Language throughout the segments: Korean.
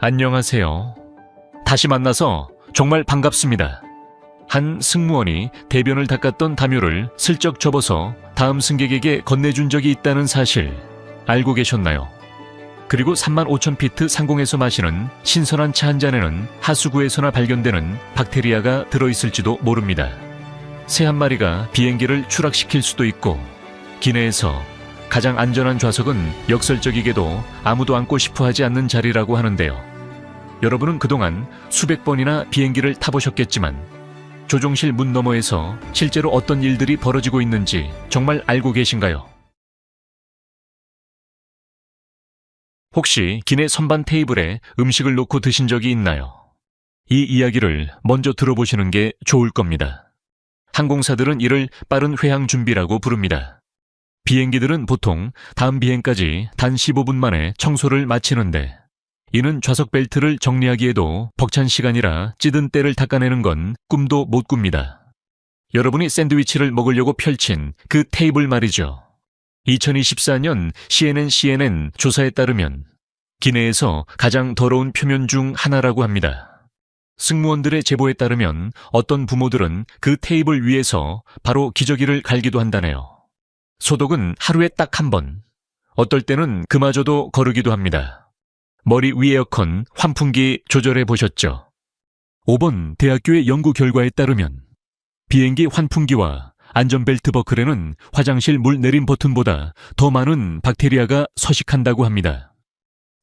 안녕하세요. 다시 만나서 정말 반갑습니다. 한 승무원이 대변을 닦았던 담요를 슬쩍 접어서 다음 승객에게 건네준 적이 있다는 사실 알고 계셨나요? 그리고 35,000피트 상공에서 마시는 신선한 차 한 잔에는 하수구에서나 발견되는 박테리아가 들어있을지도 모릅니다. 새 한 마리가 비행기를 추락시킬 수도 있고, 기내에서 가장 안전한 좌석은 역설적이게도 아무도 앉고 싶어 하지 않는 자리라고 하는데요. 여러분은 그동안 수백 번이나 비행기를 타보셨겠지만 조종실 문 너머에서 실제로 어떤 일들이 벌어지고 있는지 정말 알고 계신가요? 혹시 기내 선반 테이블에 음식을 놓고 드신 적이 있나요? 이 이야기를 먼저 들어보시는 게 좋을 겁니다. 항공사들은 이를 빠른 회항 준비라고 부릅니다. 비행기들은 보통 다음 비행까지 단 15분 만에 청소를 마치는데, 이는 좌석 벨트를 정리하기에도 벅찬 시간이라 찌든 때를 닦아내는 건 꿈도 못 꿉니다. 여러분이 샌드위치를 먹으려고 펼친 그 테이블 말이죠. 2024년 CNN 조사에 따르면 기내에서 가장 더러운 표면 중 하나라고 합니다. 승무원들의 제보에 따르면 어떤 부모들은 그 테이블 위에서 바로 기저귀를 갈기도 한다네요. 소독은 하루에 딱 한 번, 어떨 때는 그마저도 거르기도 합니다. 머리 위 에어컨, 환풍기 조절해 보셨죠? 5번 대학교의 연구 결과에 따르면 비행기 환풍기와 안전벨트 버클에는 화장실 물 내림 버튼보다 더 많은 박테리아가 서식한다고 합니다.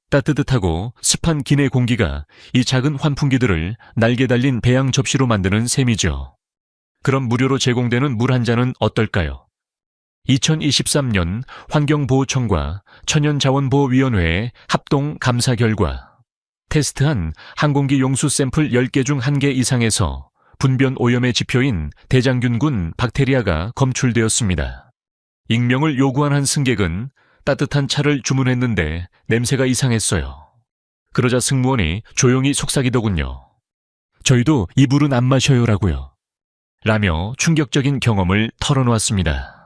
따뜻하고 습한 기내 공기가 이 작은 환풍기들을 날개 달린 배양 접시로 만드는 셈이죠. 그럼 무료로 제공되는 물 한 잔은 어떨까요? 2023년 환경보호청과 천연자원보호위원회의 합동 감사 결과, 테스트한 항공기 용수 샘플 10개 중 1개 이상에서 분변 오염의 지표인 대장균군 박테리아가 검출되었습니다. 익명을 요구한 한 승객은 따뜻한 차를 주문했는데 냄새가 이상했어요. 그러자 승무원이 조용히 속삭이더군요. 저희도 이 물은 안 마셔요라고요. 라며 충격적인 경험을 털어놓았습니다.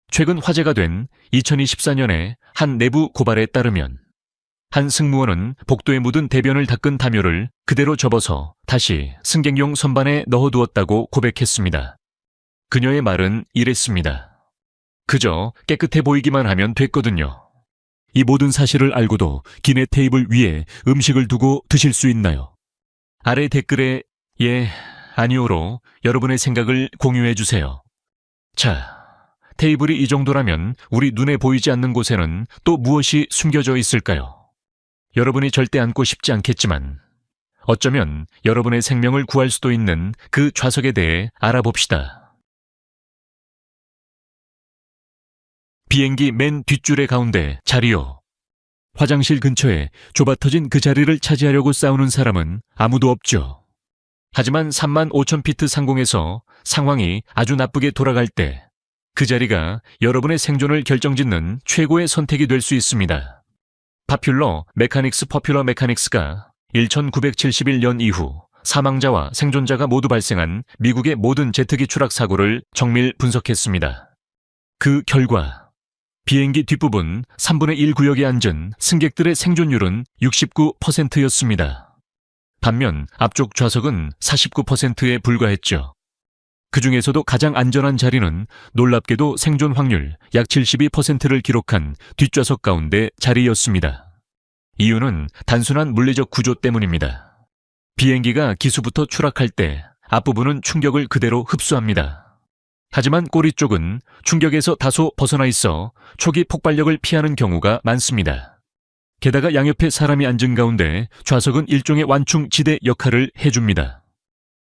최근 화제가 된 2024년의 한 내부 고발에 따르면 한 승무원은 복도에 묻은 대변을 닦은 담요를 그대로 접어서 다시 승객용 선반에 넣어두었다고 고백했습니다. 그녀의 말은 이랬습니다. 그저 깨끗해 보이기만 하면 됐거든요. 이 모든 사실을 알고도 기내 테이블 위에 음식을 두고 드실 수 있나요? 아래 댓글에 예, 아니오로 여러분의 생각을 공유해 주세요. 자, 테이블이 이 정도라면 우리 눈에 보이지 않는 곳에는 또 무엇이 숨겨져 있을까요? 여러분이 절대 앉고 싶지 않겠지만 어쩌면 여러분의 생명을 구할 수도 있는 그 좌석에 대해 알아봅시다. 비행기 맨 뒷줄의 가운데 자리요. 화장실 근처에 좁아터진 그 자리를 차지하려고 싸우는 사람은 아무도 없죠. 하지만 35,000피트 상공에서 상황이 아주 나쁘게 돌아갈 때 그 자리가 여러분의 생존을 결정짓는 최고의 선택이 될 수 있습니다. 파퓰러 메카닉스가 1971년 이후 사망자와 생존자가 모두 발생한 미국의 모든 제트기 추락 사고를 정밀 분석했습니다. 그 결과 비행기 뒷부분 3분의 1 구역에 앉은 승객들의 생존율은 69%였습니다. 반면 앞쪽 좌석은 49%에 불과했죠. 그 중에서도 가장 안전한 자리는 놀랍게도 생존 확률 약 72%를 기록한 뒷좌석 가운데 자리였습니다. 이유는 단순한 물리적 구조 때문입니다. 비행기가 기수부터 추락할 때 앞부분은 충격을 그대로 흡수합니다. 하지만 꼬리 쪽은 충격에서 다소 벗어나 있어 초기 폭발력을 피하는 경우가 많습니다. 게다가 양옆에 사람이 앉은 가운데 좌석은 일종의 완충지대 역할을 해줍니다.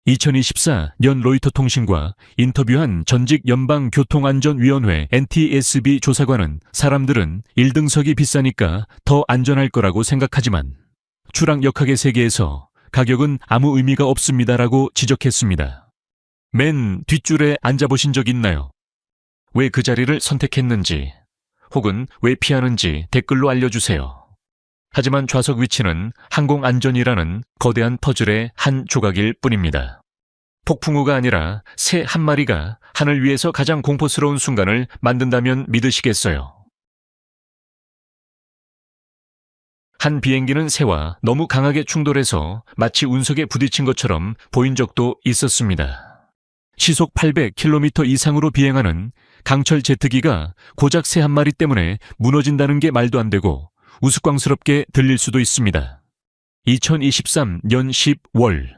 2024년 로이터 통신과 인터뷰한 전직 연방교통안전위원회 NTSB 조사관은 사람들은 1등석이 비싸니까 더 안전할 거라고 생각하지만 추락 역학의 세계에서 가격은 아무 의미가 없습니다라고 지적했습니다. 맨 뒷줄에 앉아보신 적 있나요? 왜 그 자리를 선택했는지 혹은 왜 피하는지 댓글로 알려주세요. 하지만 좌석 위치는 항공안전이라는 거대한 퍼즐의 한 조각일 뿐입니다. 폭풍우가 아니라 새 한 마리가 하늘 위에서 가장 공포스러운 순간을 만든다면 믿으시겠어요? 한 비행기는 새와 너무 강하게 충돌해서 마치 운석에 부딪힌 것처럼 보인 적도 있었습니다. 시속 800km 이상으로 비행하는 강철 제트기가 고작 새 한 마리 때문에 무너진다는 게 말도 안 되고 우스꽝스럽게 들릴 수도 있습니다. 2023년 10월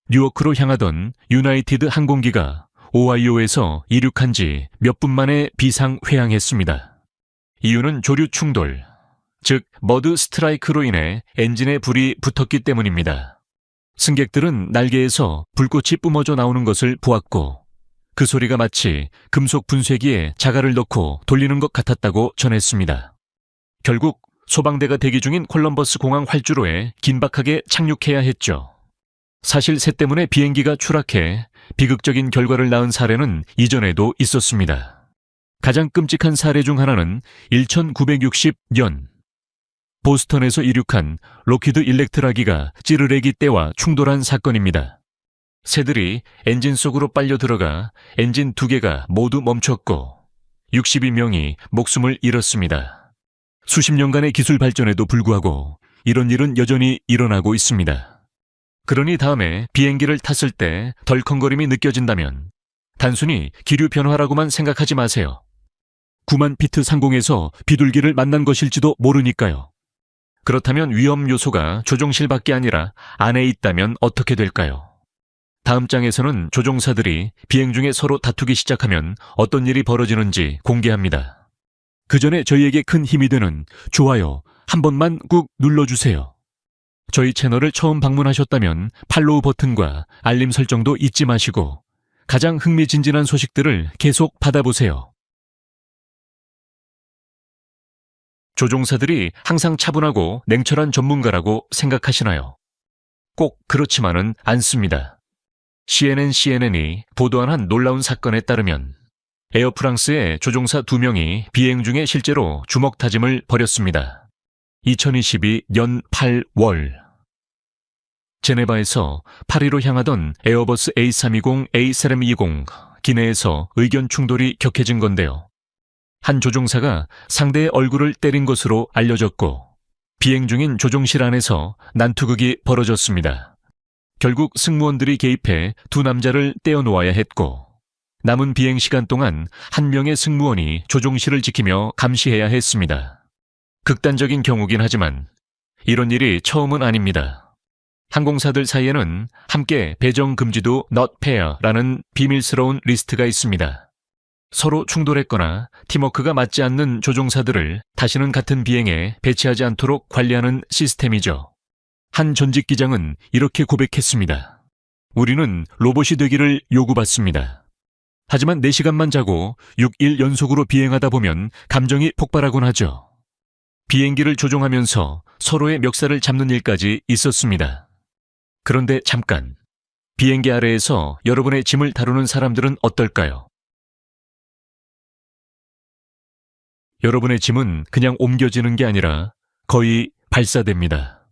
뉴워크로 향하던 유나이티드 항공기가 오하이오에서 이륙한 지 몇 분 만에 비상 회항했습니다. 이유는 조류 충돌, 즉 머드 스트라이크로 인해 엔진에 불이 붙었기 때문입니다. 승객들은 날개에서 불꽃이 뿜어져 나오는 것을 보았고 그 소리가 마치 금속 분쇄기에 자갈을 넣고 돌리는 것 같았다고 전했습니다. 결국 소방대가 대기 중인 콜럼버스 공항 활주로에 긴박하게 착륙해야 했죠. 사실 새 때문에 비행기가 추락해 비극적인 결과를 낳은 사례는 이전에도 있었습니다. 가장 끔찍한 사례 중 하나는 1960년 보스턴에서 이륙한 로키드 일렉트라기가 찌르레기 떼와 충돌한 사건입니다. 새들이 엔진 속으로 빨려 들어가 엔진 2개가 모두 멈췄고 62명이 목숨을 잃었습니다. 수십 년간의 기술 발전에도 불구하고 이런 일은 여전히 일어나고 있습니다. 그러니 다음에 비행기를 탔을 때 덜컹거림이 느껴진다면 단순히 기류 변화라고만 생각하지 마세요. 9만 피트 상공에서 비둘기를 만난 것일지도 모르니까요. 그렇다면 위험 요소가 조종실밖에 아니라 안에 있다면 어떻게 될까요? 다음 장에서는 조종사들이 비행 중에 서로 다투기 시작하면 어떤 일이 벌어지는지 공개합니다. 그 전에 저희에게 큰 힘이 되는 좋아요 한 번만 꾹 눌러주세요. 저희 채널을 처음 방문하셨다면 팔로우 버튼과 알림 설정도 잊지 마시고 가장 흥미진진한 소식들을 계속 받아보세요. 조종사들이 항상 차분하고 냉철한 전문가라고 생각하시나요? 꼭 그렇지만은 않습니다. CNN이 보도한 한 놀라운 사건에 따르면 에어프랑스의 조종사 2명이 비행 중에 실제로 주먹 다짐을 벌였습니다. 2022년 8월 제네바에서 파리로 향하던 에어버스 A320, A320 기내에서 의견 충돌이 격해진 건데요. 한 조종사가 상대의 얼굴을 때린 것으로 알려졌고 비행 중인 조종실 안에서 난투극이 벌어졌습니다. 결국 승무원들이 개입해 두 남자를 떼어놓아야 했고 남은 비행 시간 동안 한 명의 승무원이 조종실을 지키며 감시해야 했습니다. 극단적인 경우긴 하지만 이런 일이 처음은 아닙니다. 항공사들 사이에는 함께 배정 금지도 not pair라는 비밀스러운 리스트가 있습니다. 서로 충돌했거나 팀워크가 맞지 않는 조종사들을 다시는 같은 비행에 배치하지 않도록 관리하는 시스템이죠. 한 전직 기장은 이렇게 고백했습니다. 우리는 로봇이 되기를 요구받습니다. 하지만 4시간만 자고 6일 연속으로 비행하다 보면 감정이 폭발하곤 하죠. 비행기를 조종하면서 서로의 멱살을 잡는 일까지 있었습니다. 그런데 잠깐, 비행기 아래에서 여러분의 짐을 다루는 사람들은 어떨까요? 여러분의 짐은 그냥 옮겨지는 게 아니라 거의 발사됩니다.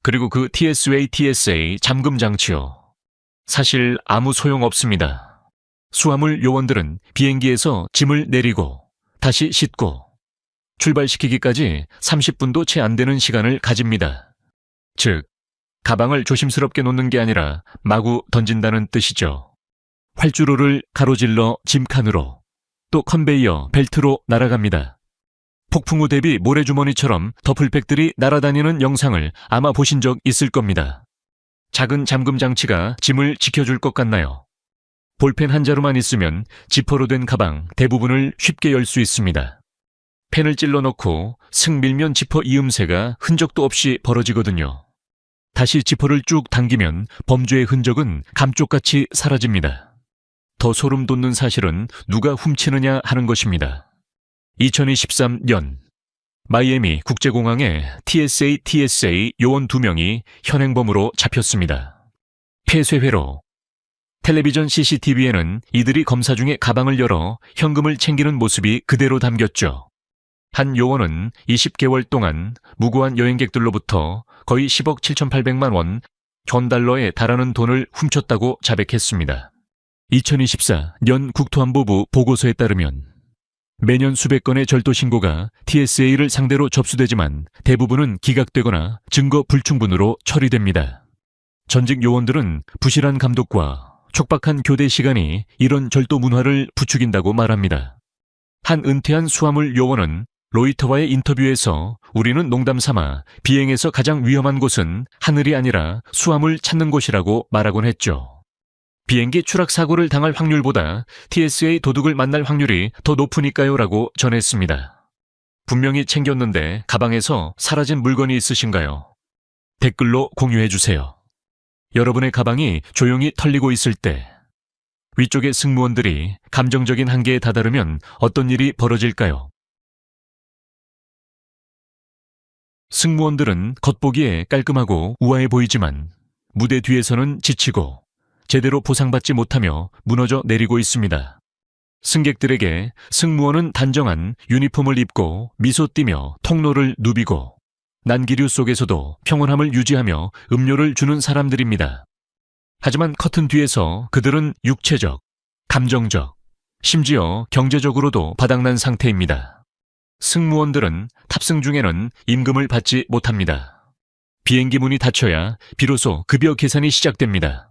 그리고 그 TSA 잠금 장치요. 사실 아무 소용 없습니다. 수화물 요원들은 비행기에서 짐을 내리고 다시 싣고 출발시키기까지 30분도 채 안 되는 시간을 가집니다. 즉, 가방을 조심스럽게 놓는 게 아니라 마구 던진다는 뜻이죠. 활주로를 가로질러 짐칸으로, 또 컨베이어, 벨트로 날아갑니다. 폭풍 후 대비 모래주머니처럼 더플백들이 날아다니는 영상을 아마 보신 적 있을 겁니다. 작은 잠금 장치가 짐을 지켜줄 것 같나요? 볼펜 한 자루만 있으면 지퍼로 된 가방 대부분을 쉽게 열 수 있습니다. 펜을 찔러 넣고 승 밀면 지퍼 이음새가 흔적도 없이 벌어지거든요. 다시 지퍼를 쭉 당기면 범죄의 흔적은 감쪽같이 사라집니다. 더 소름 돋는 사실은 누가 훔치느냐 하는 것입니다. 2023년 마이애미 국제공항에 TSA 요원 2명이 현행범으로 잡혔습니다. 폐쇄회로 텔레비전 CCTV에는 이들이 검사 중에 가방을 열어 현금을 챙기는 모습이 그대로 담겼죠. 한 요원은 20개월 동안 무고한 여행객들로부터 거의 10억 7,800만 원, 전 달러에 달하는 돈을 훔쳤다고 자백했습니다. 2024년 국토안보부 보고서에 따르면 매년 수백 건의 절도 신고가 TSA를 상대로 접수되지만 대부분은 기각되거나 증거 불충분으로 처리됩니다. 전직 요원들은 부실한 감독과 촉박한 교대 시간이 이런 절도 문화를 부추긴다고 말합니다. 한 은퇴한 수화물 요원은 로이터와의 인터뷰에서 우리는 농담 삼아 비행에서 가장 위험한 곳은 하늘이 아니라 수화물 찾는 곳이라고 말하곤 했죠. 비행기 추락 사고를 당할 확률보다 TSA 도둑을 만날 확률이 더 높으니까요 라고 전했습니다. 분명히 챙겼는데 가방에서 사라진 물건이 있으신가요? 댓글로 공유해주세요. 여러분의 가방이 조용히 털리고 있을 때 위쪽의 승무원들이 감정적인 한계에 다다르면 어떤 일이 벌어질까요? 승무원들은 겉보기에 깔끔하고 우아해 보이지만 무대 뒤에서는 지치고 제대로 보상받지 못하며 무너져 내리고 있습니다. 승객들에게 승무원은 단정한 유니폼을 입고 미소 띠며 통로를 누비고 난기류 속에서도 평온함을 유지하며 음료를 주는 사람들입니다. 하지만 커튼 뒤에서 그들은 육체적, 감정적, 심지어 경제적으로도 바닥난 상태입니다. 승무원들은 탑승 중에는 임금을 받지 못합니다. 비행기 문이 닫혀야 비로소 급여 계산이 시작됩니다.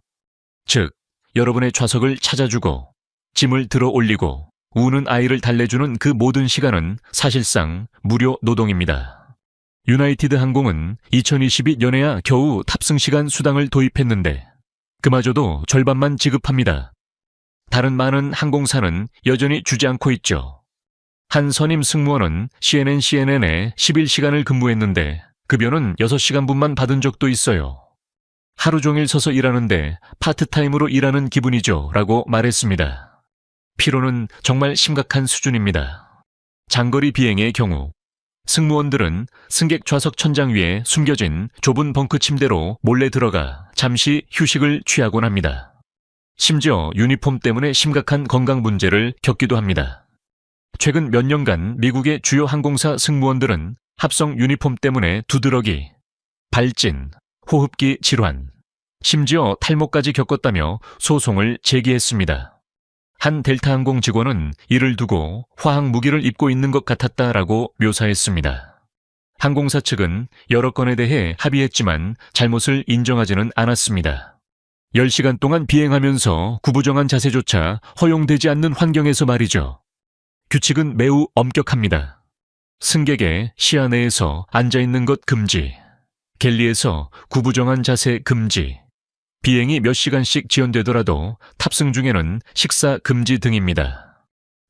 즉, 여러분의 좌석을 찾아주고 짐을 들어 올리고 우는 아이를 달래주는 그 모든 시간은 사실상 무료 노동입니다. 유나이티드 항공은 2022년에야 겨우 탑승시간 수당을 도입했는데 그마저도 절반만 지급합니다. 다른 많은 항공사는 여전히 주지 않고 있죠. 한 선임 승무원은 CNN에 11시간을 근무했는데 급여는 6시간분만 받은 적도 있어요. 하루 종일 서서 일하는데 파트타임으로 일하는 기분이죠 라고 말했습니다. 피로는 정말 심각한 수준입니다. 장거리 비행의 경우 승무원들은 승객 좌석 천장 위에 숨겨진 좁은 벙크 침대로 몰래 들어가 잠시 휴식을 취하곤 합니다. 심지어 유니폼 때문에 심각한 건강 문제를 겪기도 합니다. 최근 몇 년간 미국의 주요 항공사 승무원들은 합성 유니폼 때문에 두드러기, 발진, 호흡기 질환, 심지어 탈모까지 겪었다며 소송을 제기했습니다. 한 델타항공 직원은 이를 두고 화학 무기를 입고 있는 것 같았다라고 묘사했습니다. 항공사 측은 여러 건에 대해 합의했지만 잘못을 인정하지는 않았습니다. 10시간 동안 비행하면서 구부정한 자세조차 허용되지 않는 환경에서 말이죠. 규칙은 매우 엄격합니다. 승객의 시야 내에서 앉아있는 것 금지, 갤리에서 구부정한 자세 금지, 비행이 몇 시간씩 지연되더라도 탑승 중에는 식사 금지 등입니다.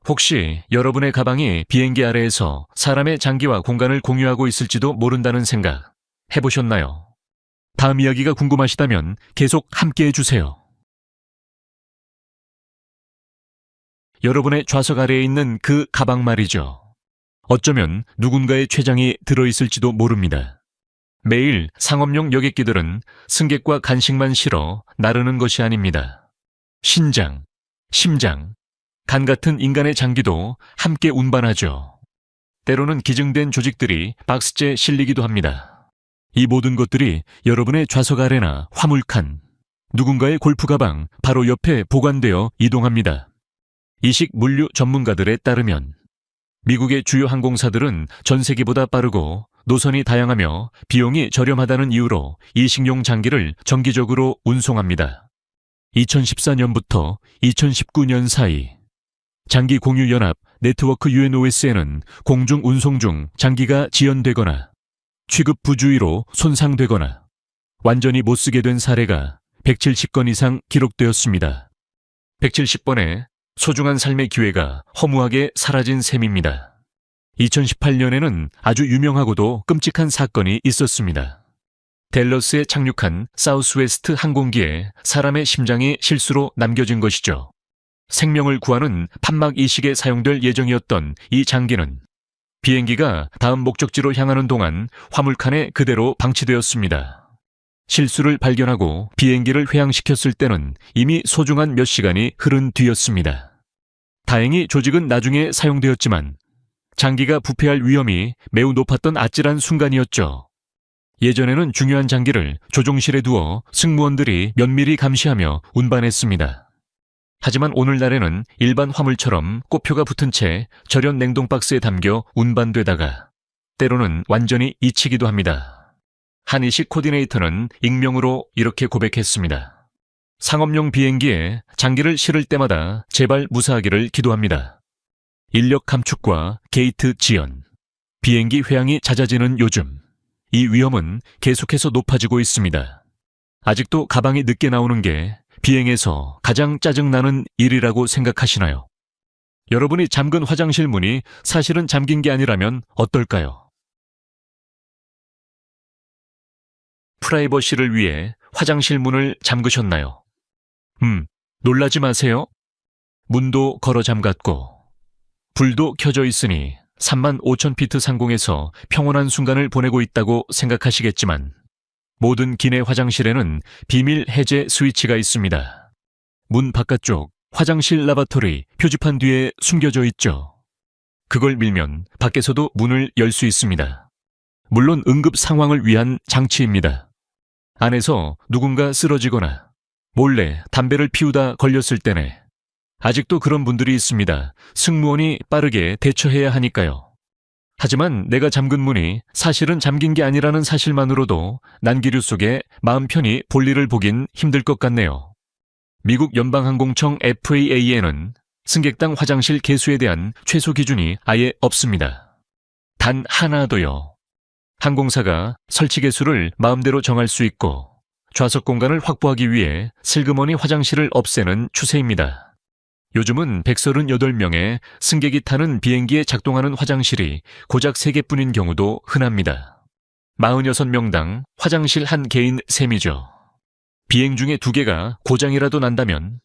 혹시 여러분의 가방이 비행기 아래에서 사람의 장기와 공간을 공유하고 있을지도 모른다는 생각 해보셨나요? 다음 이야기가 궁금하시다면 계속 함께 해주세요. 여러분의 좌석 아래에 있는 그 가방 말이죠. 어쩌면 누군가의 췌장이 들어있을지도 모릅니다. 매일 상업용 여객기들은 승객과 간식만 실어 나르는 것이 아닙니다. 신장, 심장, 간 같은 인간의 장기도 함께 운반하죠. 때로는 기증된 조직들이 박스째에 실리기도 합니다. 이 모든 것들이 여러분의 좌석 아래나 화물칸, 누군가의 골프 가방 바로 옆에 보관되어 이동합니다. 이식 물류 전문가들에 따르면 미국의 주요 항공사들은 전 세계보다 빠르고 노선이 다양하며 비용이 저렴하다는 이유로 이식용 장기를 정기적으로 운송합니다. 2014년부터 2019년 사이 장기 공유 연합 네트워크 UNOS에는 공중 운송 중 장기가 지연되거나 취급 부주의로 손상되거나 완전히 못 쓰게 된 사례가 170건 이상 기록되었습니다. 170번의 소중한 삶의 기회가 허무하게 사라진 셈입니다. 2018년에는 아주 유명하고도 끔찍한 사건이 있었습니다. 댈러스에 착륙한 사우스웨스트 항공기에 사람의 심장이 실수로 남겨진 것이죠. 생명을 구하는 판막 이식에 사용될 예정이었던 이 장기는 비행기가 다음 목적지로 향하는 동안 화물칸에 그대로 방치되었습니다. 실수를 발견하고 비행기를 회항시켰을 때는 이미 소중한 몇 시간이 흐른 뒤였습니다. 다행히 조직은 나중에 사용되었지만 장기가 부패할 위험이 매우 높았던 아찔한 순간이었죠. 예전에는 중요한 장기를 조종실에 두어 승무원들이 면밀히 감시하며 운반했습니다. 하지만 오늘날에는 일반 화물처럼 꼬표가 붙은 채 절연 냉동박스에 담겨 운반되다가 때로는 완전히 잊히기도 합니다. 한 이식 코디네이터는 익명으로 이렇게 고백했습니다. 상업용 비행기에 장기를 실을 때마다 제발 무사하기를 기도합니다. 인력 감축과 게이트 지연, 비행기 회항이 잦아지는 요즘, 이 위험은 계속해서 높아지고 있습니다. 아직도 가방이 늦게 나오는 게 비행에서 가장 짜증나는 일이라고 생각하시나요? 여러분이 잠근 화장실 문이 사실은 잠긴 게 아니라면 어떨까요? 프라이버시를 위해 화장실 문을 잠그셨나요? 놀라지 마세요. 문도 걸어 잠갔고 불도 켜져 있으니 35,000피트 상공에서 평온한 순간을 보내고 있다고 생각하시겠지만 모든 기내 화장실에는 비밀 해제 스위치가 있습니다. 문 바깥쪽 화장실 라바토리 표지판 뒤에 숨겨져 있죠. 그걸 밀면 밖에서도 문을 열 수 있습니다. 물론 응급 상황을 위한 장치입니다. 안에서 누군가 쓰러지거나 몰래 담배를 피우다 걸렸을 때네. 아직도 그런 분들이 있습니다. 승무원이 빠르게 대처해야 하니까요. 하지만 내가 잠근 문이 사실은 잠긴 게 아니라는 사실만으로도 난기류 속에 마음 편히 볼일을 보긴 힘들 것 같네요. 미국 연방항공청 FAA에는 승객당 화장실 개수에 대한 최소 기준이 아예 없습니다. 단 하나도요. 항공사가 설치 개수를 마음대로 정할 수 있고 좌석 공간을 확보하기 위해 슬그머니 화장실을 없애는 추세입니다. 요즘은 138명의 승객이 타는 비행기에 작동하는 화장실이 고작 3개뿐인 경우도 흔합니다. 46명당 화장실 한 개인 셈이죠. 비행 중에 2개가 고장이라도 난다면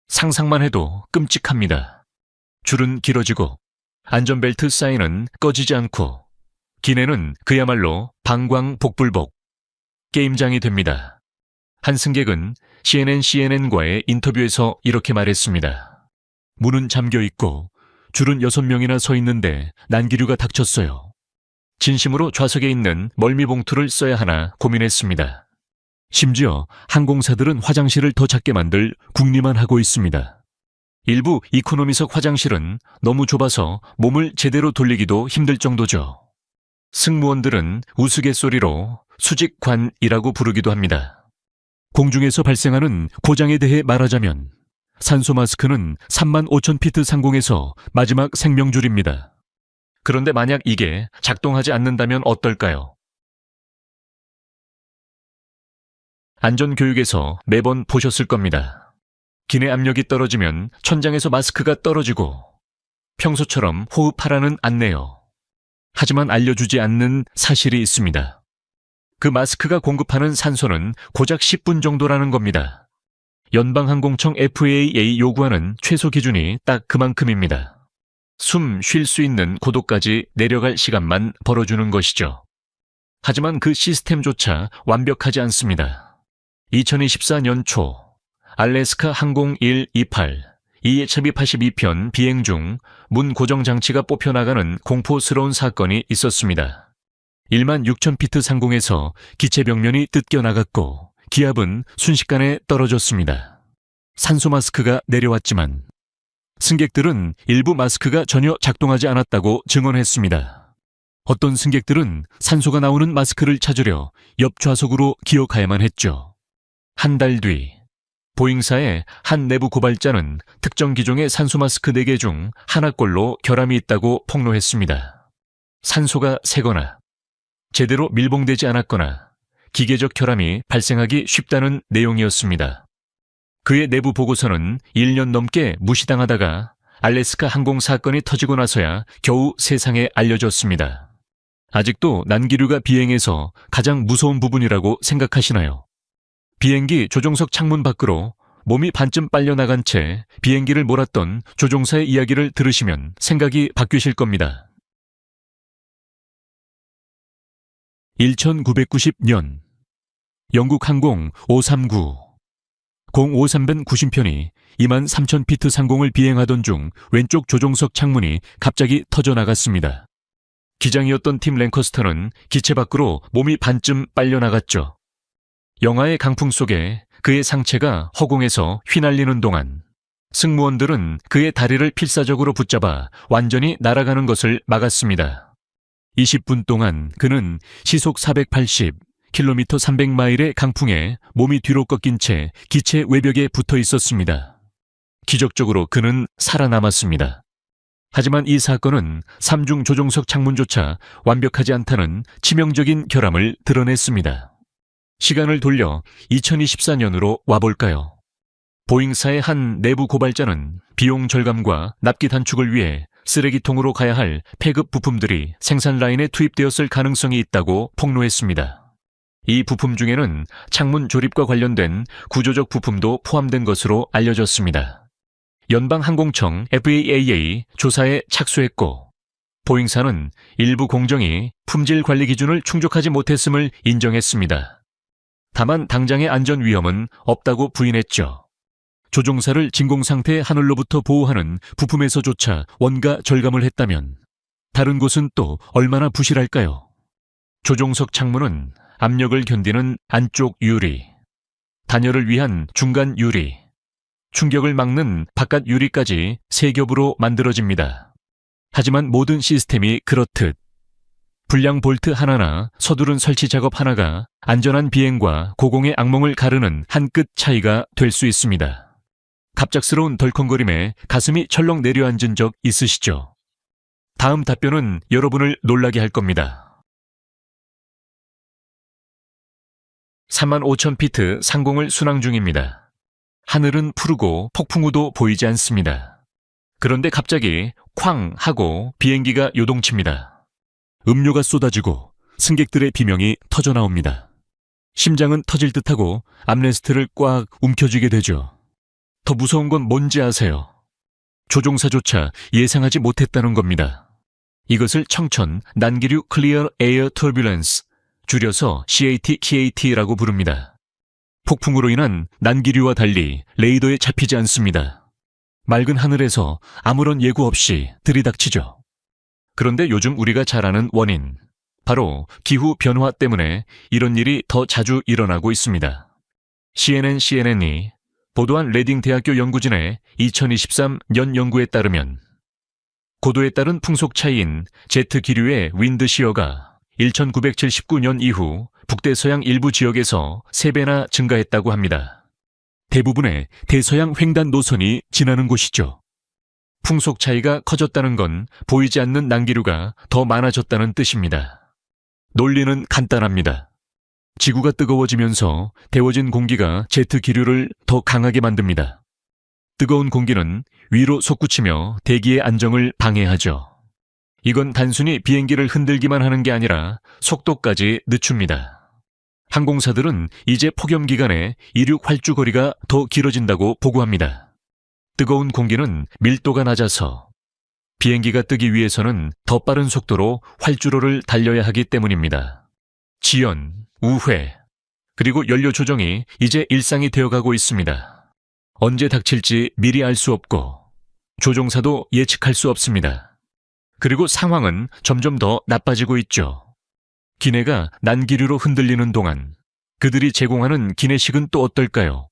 상상만 해도 끔찍합니다. 줄은 길어지고 안전벨트 사인은 꺼지지 않고 기내는 그야말로 방광복불복, 게임장이 됩니다. 한 승객은 CNN과의 인터뷰에서 이렇게 말했습니다. 문은 잠겨 있고 줄은 6명이나 서 있는데 난기류가 닥쳤어요. 진심으로 좌석에 있는 멀미봉투를 써야 하나 고민했습니다. 심지어 항공사들은 화장실을 더 작게 만들 궁리만 하고 있습니다. 일부 이코노미석 화장실은 너무 좁아서 몸을 제대로 돌리기도 힘들 정도죠. 승무원들은 우스갯소리로 수직관이라고 부르기도 합니다. 공중에서 발생하는 고장에 대해 말하자면 산소 마스크는 35,000피트 상공에서 마지막 생명줄입니다. 그런데 만약 이게 작동하지 않는다면 어떨까요? 안전교육에서 매번 보셨을 겁니다. 기내 압력이 떨어지면 천장에서 마스크가 떨어지고 평소처럼 호흡하라는 안내요. 하지만 알려주지 않는 사실이 있습니다. 그 마스크가 공급하는 산소는 고작 10분 정도라는 겁니다. 연방항공청 FAA 요구하는 최소 기준이 딱 그만큼입니다. 숨 쉴 수 있는 고도까지 내려갈 시간만 벌어주는 것이죠. 하지만 그 시스템조차 완벽하지 않습니다. 2024년 초 알래스카 항공 128 EHB 82편 비행 중 문 고정 장치가 뽑혀나가는 공포스러운 사건이 있었습니다. 16,000피트 상공에서 기체 벽면이 뜯겨나갔고 기압은 순식간에 떨어졌습니다. 산소 마스크가 내려왔지만 승객들은 일부 마스크가 전혀 작동하지 않았다고 증언했습니다. 어떤 승객들은 산소가 나오는 마스크를 찾으려 옆 좌석으로 기어가야만 했죠. 한 달 뒤 보잉사의 한 내부 고발자는 특정 기종의 산소 마스크 4개 중 하나꼴로 결함이 있다고 폭로했습니다. 산소가 새거나 제대로 밀봉되지 않았거나 기계적 결함이 발생하기 쉽다는 내용이었습니다. 그의 내부 보고서는 1년 넘게 무시당하다가 알래스카 항공 사건이 터지고 나서야 겨우 세상에 알려졌습니다. 아직도 난기류가 비행에서 가장 무서운 부분이라고 생각하시나요? 비행기 조종석 창문 밖으로 몸이 반쯤 빨려나간 채 비행기를 몰았던 조종사의 이야기를 들으시면 생각이 바뀌실 겁니다. 1990년 영국 항공 539 053번 구심편이 23,000피트 상공을 비행하던 중 왼쪽 조종석 창문이 갑자기 터져나갔습니다. 기장이었던 팀 랭커스터는 기체 밖으로 몸이 반쯤 빨려나갔죠. 영하의 강풍 속에 그의 상체가 허공에서 휘날리는 동안 승무원들은 그의 다리를 필사적으로 붙잡아 완전히 날아가는 것을 막았습니다. 20분 동안 그는 시속 480, 킬로미터 300마일의 강풍에 몸이 뒤로 꺾인 채 기체 외벽에 붙어 있었습니다. 기적적으로 그는 살아남았습니다. 하지만 이 사건은 삼중 조종석 창문조차 완벽하지 않다는 치명적인 결함을 드러냈습니다. 시간을 돌려 2024년으로 와볼까요? 보잉사의 한 내부 고발자는 비용 절감과 납기 단축을 위해 쓰레기통으로 가야 할 폐급 부품들이 생산 라인에 투입되었을 가능성이 있다고 폭로했습니다. 이 부품 중에는 창문 조립과 관련된 구조적 부품도 포함된 것으로 알려졌습니다. 연방항공청 FAA 조사에 착수했고, 보잉사는 일부 공정이 품질 관리 기준을 충족하지 못했음을 인정했습니다. 다만 당장의 안전 위험은 없다고 부인했죠. 조종사를 진공 상태의 하늘로부터 보호하는 부품에서조차 원가 절감을 했다면 다른 곳은 또 얼마나 부실할까요? 조종석 창문은 압력을 견디는 안쪽 유리, 단열을 위한 중간 유리, 충격을 막는 바깥 유리까지 세 겹으로 만들어집니다. 하지만 모든 시스템이 그렇듯 불량 볼트 하나나 서두른 설치 작업 하나가 안전한 비행과 고공의 악몽을 가르는 한 끗 차이가 될 수 있습니다. 갑작스러운 덜컹거림에 가슴이 철렁 내려앉은 적 있으시죠? 다음 답변은 여러분을 놀라게 할 겁니다. 35,000피트 상공을 순항 중입니다. 하늘은 푸르고 폭풍우도 보이지 않습니다. 그런데 갑자기 쾅 하고 비행기가 요동칩니다. 음료가 쏟아지고 승객들의 비명이 터져나옵니다. 심장은 터질 듯하고 암레스트를 꽉 움켜쥐게 되죠. 더 무서운 건 뭔지 아세요? 조종사조차 예상하지 못했다는 겁니다. 이것을 청천 난기류 클리어 에어 터뷸런스, 줄여서 CAT-KAT라고 부릅니다. 폭풍으로 인한 난기류와 달리 레이더에 잡히지 않습니다. 맑은 하늘에서 아무런 예고 없이 들이닥치죠. 그런데 요즘 우리가 잘 아는 원인, 바로 기후 변화 때문에 이런 일이 더 자주 일어나고 있습니다. CNN이 보도한 레딩 대학교 연구진의 2023년 연구에 따르면 고도에 따른 풍속 차이인 제트 기류의 윈드 시어가 1979년 이후 북대서양 일부 지역에서 3배나 증가했다고 합니다. 대부분의 대서양 횡단 노선이 지나는 곳이죠. 풍속 차이가 커졌다는 건 보이지 않는 난기류가 더 많아졌다는 뜻입니다. 논리는 간단합니다. 지구가 뜨거워지면서 데워진 공기가 제트 기류를 더 강하게 만듭니다. 뜨거운 공기는 위로 솟구치며 대기의 안정을 방해하죠. 이건 단순히 비행기를 흔들기만 하는 게 아니라 속도까지 늦춥니다. 항공사들은 이제 폭염 기간에 이륙 활주거리가 더 길어진다고 보고합니다. 뜨거운 공기는 밀도가 낮아서 비행기가 뜨기 위해서는 더 빠른 속도로 활주로를 달려야 하기 때문입니다. 지연, 우회, 그리고 연료 조정이 이제 일상이 되어가고 있습니다. 언제 닥칠지 미리 알 수 없고 조종사도 예측할 수 없습니다. 그리고 상황은 점점 더 나빠지고 있죠. 기내가 난기류로 흔들리는 동안 그들이 제공하는 기내식은 또 어떨까요?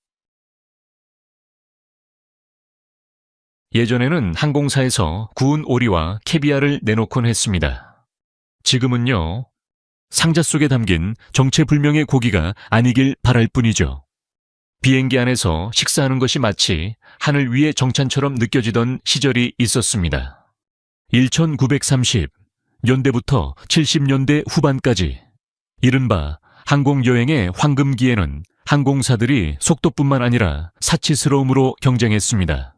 예전에는 항공사에서 구운 오리와 캐비아를 내놓곤 했습니다. 지금은요, 상자 속에 담긴 정체불명의 고기가 아니길 바랄 뿐이죠. 비행기 안에서 식사하는 것이 마치 하늘 위의 정찬처럼 느껴지던 시절이 있었습니다. 1930년대부터 70년대 후반까지 이른바 항공여행의 황금기에는 항공사들이 속도뿐만 아니라 사치스러움으로 경쟁했습니다.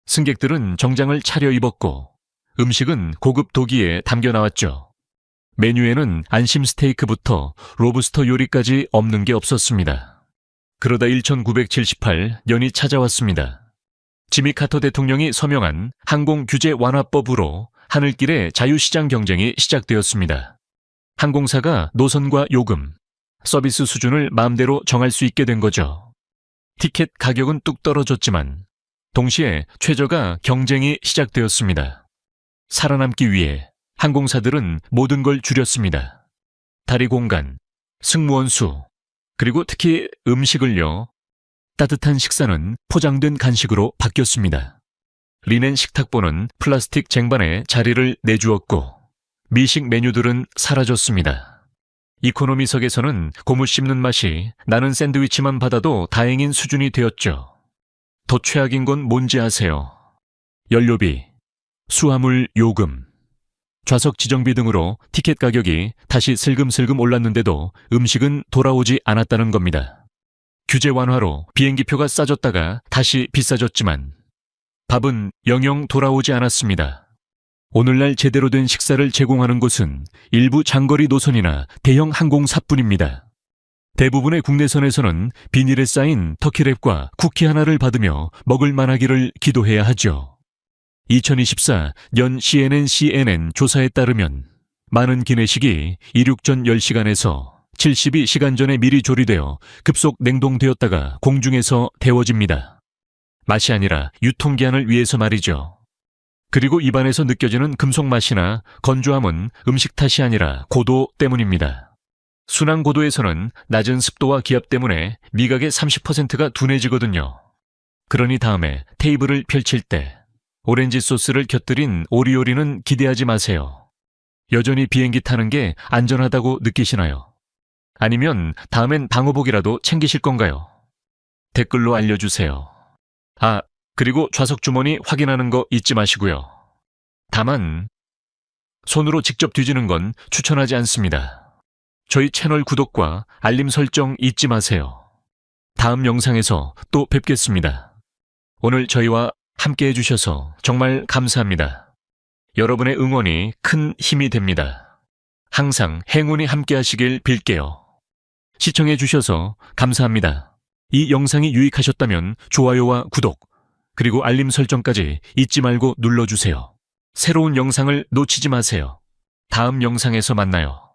승객들은 정장을 차려입었고 음식은 고급 도기에 담겨 나왔죠. 메뉴에는 안심 스테이크부터 로브스터 요리까지 없는 게 없었습니다. 그러다 1978년이 찾아왔습니다. 지미 카터 대통령이 서명한 항공규제 완화법으로 하늘길의 자유시장 경쟁이 시작되었습니다. 항공사가 노선과 요금, 서비스 수준을 마음대로 정할 수 있게 된 거죠. 티켓 가격은 뚝 떨어졌지만 동시에 최저가 경쟁이 시작되었습니다. 살아남기 위해 항공사들은 모든 걸 줄였습니다. 다리 공간, 승무원 수, 그리고 특히 음식을요. 따뜻한 식사는 포장된 간식으로 바뀌었습니다. 리넨 식탁보는 플라스틱 쟁반에 자리를 내주었고 미식 메뉴들은 사라졌습니다. 이코노미석에서는 고무 씹는 맛이 나는 샌드위치만 받아도 다행인 수준이 되었죠. 더 최악인 건 뭔지 아세요? 연료비, 수화물 요금, 좌석 지정비 등으로 티켓 가격이 다시 슬금슬금 올랐는데도 음식은 돌아오지 않았다는 겁니다. 규제 완화로 비행기표가 싸졌다가 다시 비싸졌지만 밥은 영영 돌아오지 않았습니다. 오늘날 제대로 된 식사를 제공하는 곳은 일부 장거리 노선이나 대형 항공사뿐입니다. 대부분의 국내선에서는 비닐에 쌓인 터키랩과 쿠키 하나를 받으며 먹을 만하기를 기도해야 하죠. 2024 년 CNN 조사에 따르면 많은 기내식이 이륙 전 10시간에서 72시간 전에 미리 조리되어 급속 냉동되었다가 공중에서 데워집니다. 맛이 아니라 유통기한을 위해서 말이죠. 그리고 입안에서 느껴지는 금속 맛이나 건조함은 음식 탓이 아니라 고도 때문입니다. 순환 고도에서는 낮은 습도와 기압 때문에 미각의 30%가 둔해지거든요. 그러니 다음에 테이블을 펼칠 때 오렌지 소스를 곁들인 오리오리는 기대하지 마세요. 여전히 비행기 타는 게 안전하다고 느끼시나요? 아니면 다음엔 방호복이라도 챙기실 건가요? 댓글로 알려주세요. 그리고 좌석 주머니 확인하는 거 잊지 마시고요. 다만 손으로 직접 뒤지는 건 추천하지 않습니다. 저희 채널 구독과 알림 설정 잊지 마세요. 다음 영상에서 또 뵙겠습니다. 오늘 저희와 함께 해주셔서 정말 감사합니다. 여러분의 응원이 큰 힘이 됩니다. 항상 행운이 함께 하시길 빌게요. 시청해주셔서 감사합니다. 이 영상이 유익하셨다면 좋아요와 구독, 그리고 알림 설정까지 잊지 말고 눌러주세요. 새로운 영상을 놓치지 마세요. 다음 영상에서 만나요.